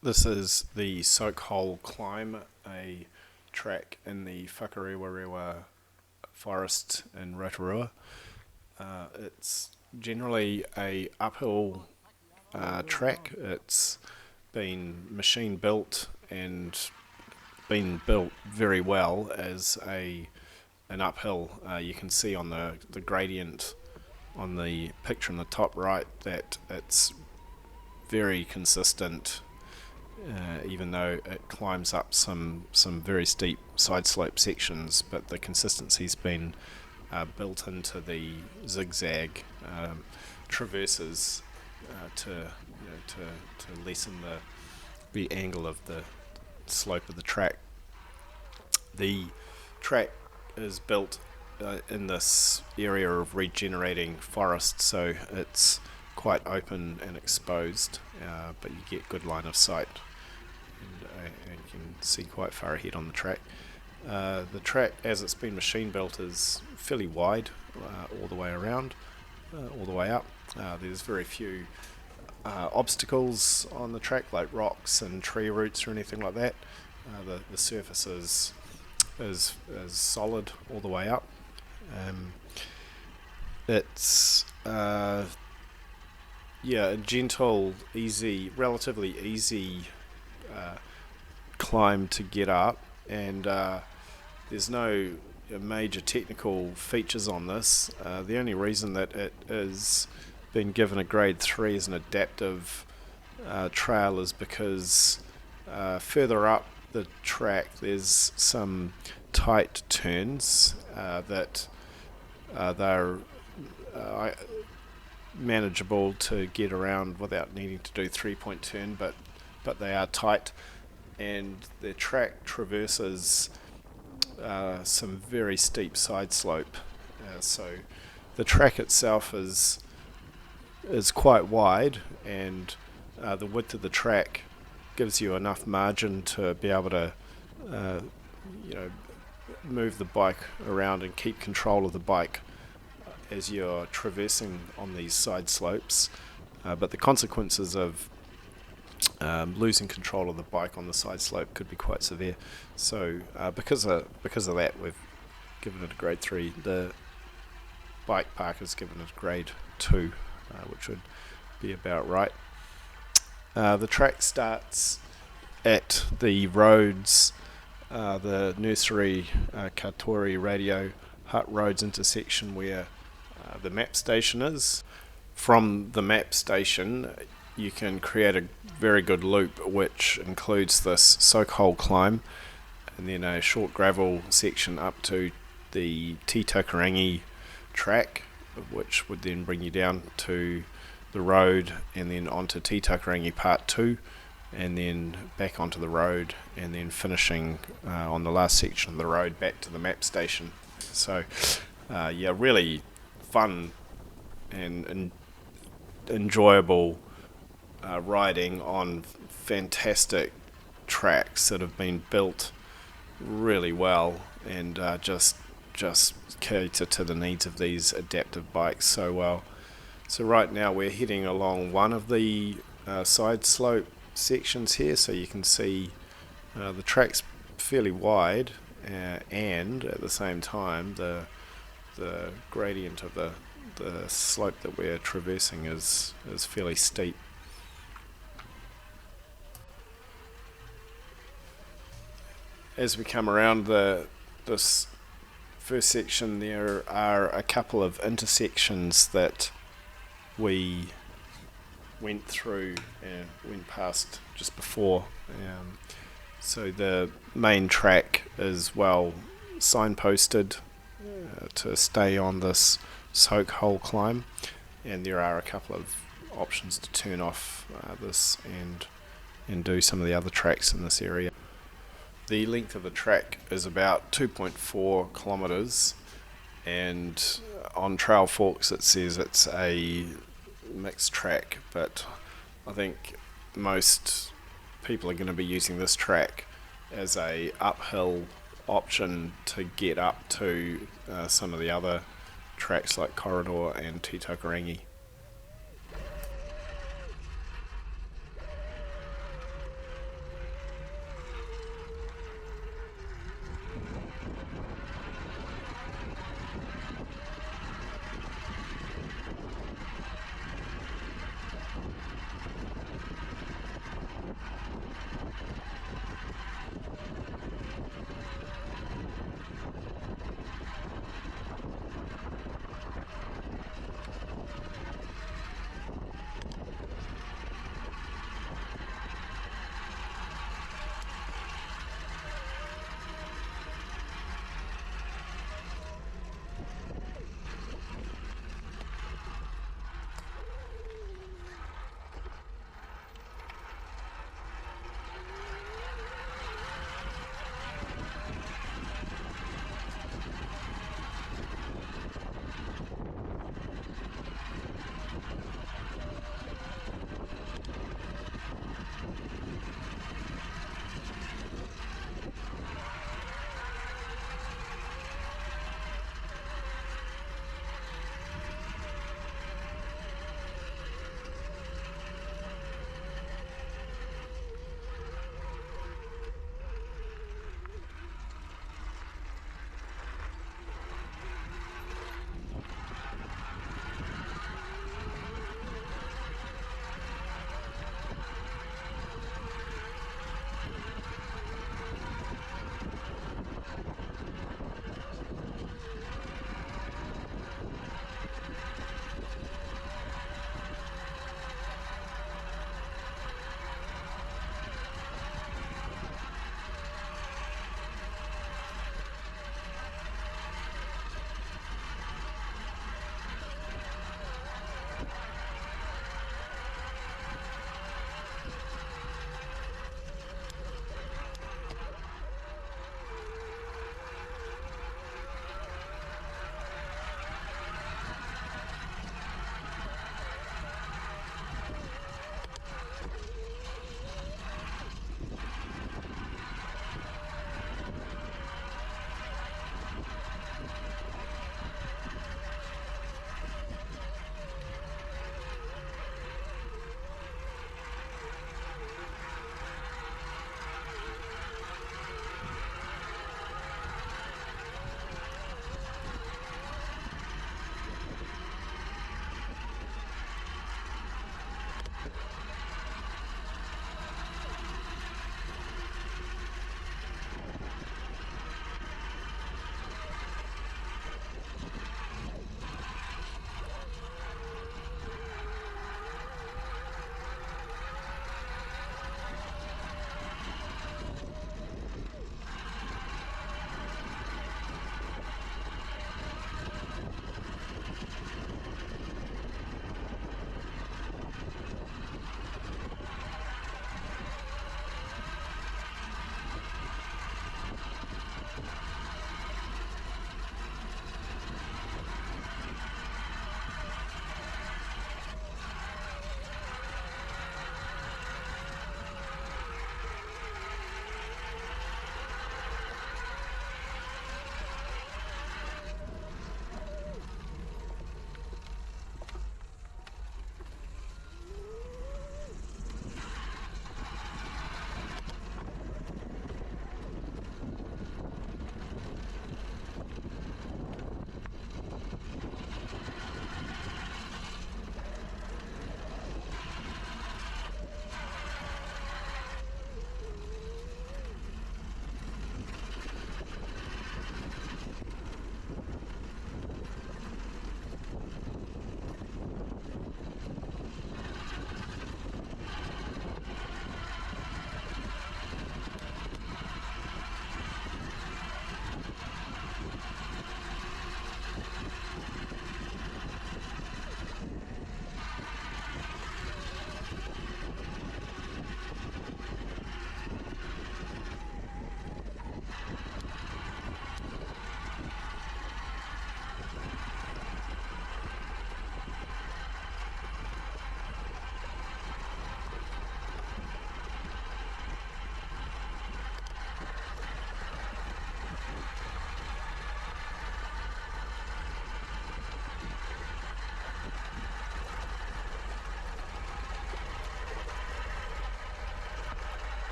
This is the Soakhole Climb, a track in the Whakarewarewa Forest in Rotorua. It's generally a uphill track. It's been machine built and been built very well as an uphill. You can see on the gradient on the picture in the top right that it's very consistent, even though it climbs up some very steep side slope sections, but the consistency's been built into the zigzag traverses to lessen the angle of the slope of the track. The track is built in this area of regenerating forest, so it's quite open and exposed, but you get good line of sight, and you can see quite far ahead on the track. The track, as it's been machine built, is fairly wide all the way around, all the way up. There's very few obstacles on the track, like rocks and tree roots or anything like that. The surface is solid all the way up. It's a gentle, easy, relatively easy climb to get up, and there's no major technical features on this. The only reason that it is been given a grade 3 as an adaptive trail is because further up the track there's some tight turns that they're manageable to get around without needing to do 3-point turn, but they are tight, and the track traverses some very steep side slope. So the track itself is quite wide, and the width of the track gives you enough margin to be able to move the bike around and keep control of the bike as you're traversing on these side slopes. But the consequences of losing control of the bike on the side slope could be quite severe. So because of that, we've given it a grade 3. The bike park has given it a grade 2, which would be about right. The track starts at the roads, the nursery Katori radio hut roads intersection where the map station is. From the map station you can create a very good loop which includes this Soakhole climb and then a short gravel section up to the Titokarangi track, which would then bring you down to the road and then onto Titokarangi Part 2 and then back onto the road and then finishing on the last section of the road back to the map station. So really fun and enjoyable riding on fantastic tracks that have been built really well and just cater to the needs of these adaptive bikes so well. So right now we're heading along one of the side slope sections here, so you can see the track's fairly wide and at the same time the gradient of the slope that we're traversing is fairly steep. As we come around this first section, there are a couple of intersections that we went through and went past just before. So the main track is well signposted to stay on this Soakhole climb, and there are a couple of options to turn off this and do some of the other tracks in this area. The length of the track is about 2.4 kilometres, and on Trail Forks it says it's a mixed track, but I think most people are going to be using this track as a uphill option to get up to some of the other tracks like Corridor and Titokarangi.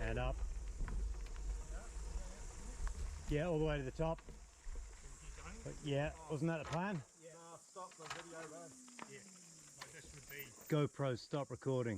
And up. Yeah, all the way to the top. But yeah, wasn't that the plan? Yeah. Stop the video, man. GoPro, stop recording.